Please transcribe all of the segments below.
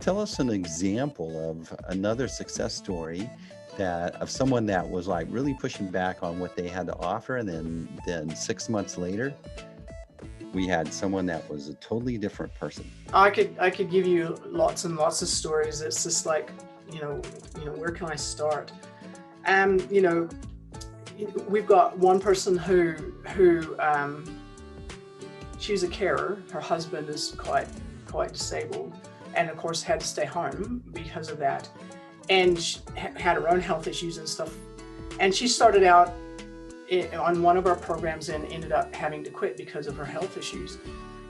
Tell us an example of another success story of someone that was like really pushing back on what they had to offer, and then 6 months later, we had someone that was a totally different person. I could give you lots and lots of stories. It's just like, where can I start? We've got one person who she's a carer. Her husband is quite disabled, and of course had to stay home because of that, and she had her own health issues and stuff. And she started out on one of our programs and ended up having to quit because of her health issues.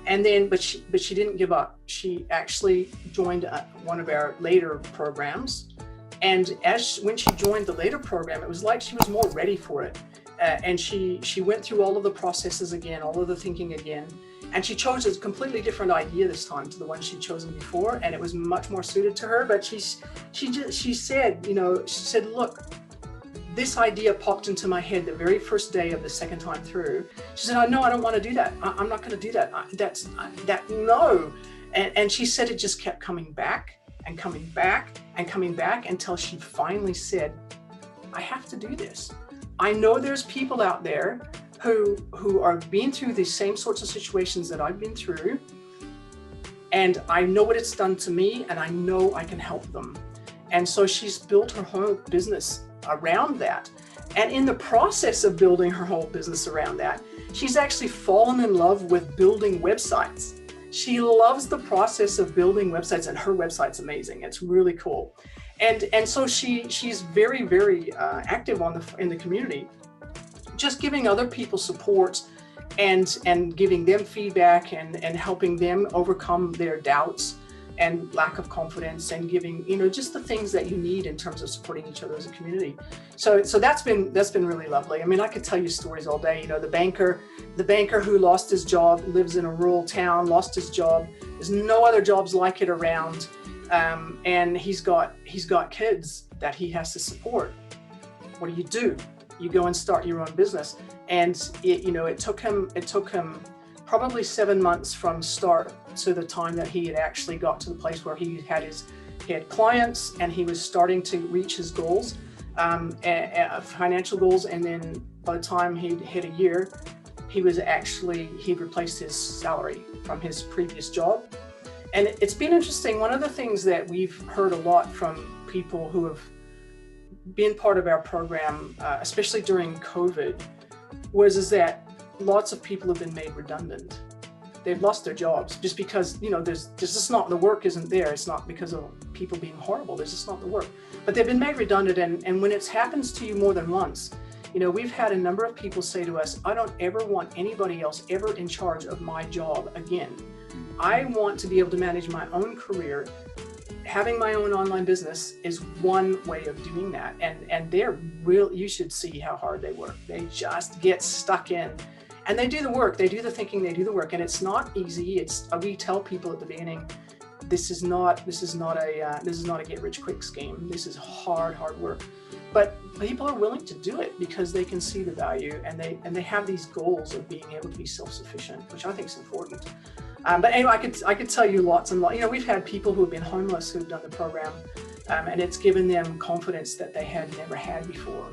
And then, but she didn't give up. She actually joined one of our later programs. And when she joined the later program, it was like she was more ready for it. And she went through all of the processes again, all of the thinking again. And she chose a completely different idea this time to the one she'd chosen before, and it was much more suited to her. But she said, look, this idea popped into my head the very first day of the second time through. She said, no, I don't want to do that. I'm not going to do that. No. And she said it just kept coming back and coming back and coming back until she finally said, I have to do this. I know there's people out there who are being through these same sorts of situations that I've been through, and I know what it's done to me, and I know I can help them. And so she's built her whole business around that. And in the process of building her whole business around that, she's actually fallen in love with building websites. She loves the process of building websites, and her website's amazing. It's really cool. And so she's very, very active in the community, just giving other people support and giving them feedback and helping them overcome their doubts and lack of confidence, and giving, just the things that you need in terms of supporting each other as a community. So that's been really lovely. I mean, I could tell you stories all day. The banker who lost his job, lives in a rural town, lost his job. There's no other jobs like it around. And he's got kids that he has to support. What do? You go and start your own business. And it took him probably 7 months from start to the time that he had actually got to the place where he had clients, and he was starting to reach his goals, financial goals. And then by the time he'd hit a year, he'd replaced his salary from his previous job. And it's been interesting. One of the things that we've heard a lot from people who have been part of our program, especially during COVID, is that lots of people have been made redundant. They've lost their jobs just because, there's just not, the work isn't there. It's not because of people being horrible. There's just not the work. But they've been made redundant. And when it happens to you more than once, we've had a number of people say to us, I don't ever want anybody else ever in charge of my job again. I want to be able to manage my own career. Having my own online business is one way of doing that. And they're real, you should see how hard they work. They just get stuck in, and they do the work, they do the thinking, they do the work. And it's not easy. We tell people at the beginning, this is not a get rich quick scheme. This is hard work. But people are willing to do it because they can see the value, and they have these goals of being able to be self-sufficient, which I think is important. But anyway, I could tell you lots and lots. We've had people who have been homeless who've done the program, and it's given them confidence that they had never had before.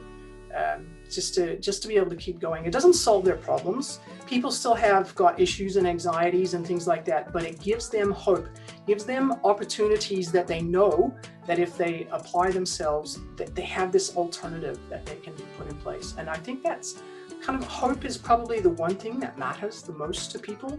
Just to be able to keep going. It doesn't solve their problems. People still have got issues and anxieties and things like that, but it gives them hope, gives them opportunities that they know that if they apply themselves, that they have this alternative that they can put in place. And I think that's kind of, hope is probably the one thing that matters the most to people,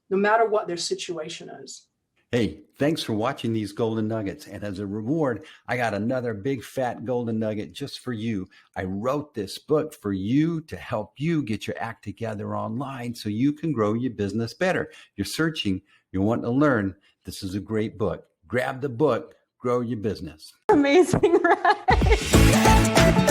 no matter what their situation is. Hey, thanks for watching these golden nuggets. And as a reward, I got another big fat golden nugget just for you. I wrote this book for you to help you get your act together online so you can grow your business better. You're searching, you want to learn. This is a great book. Grab the book, grow your business. Amazing, right?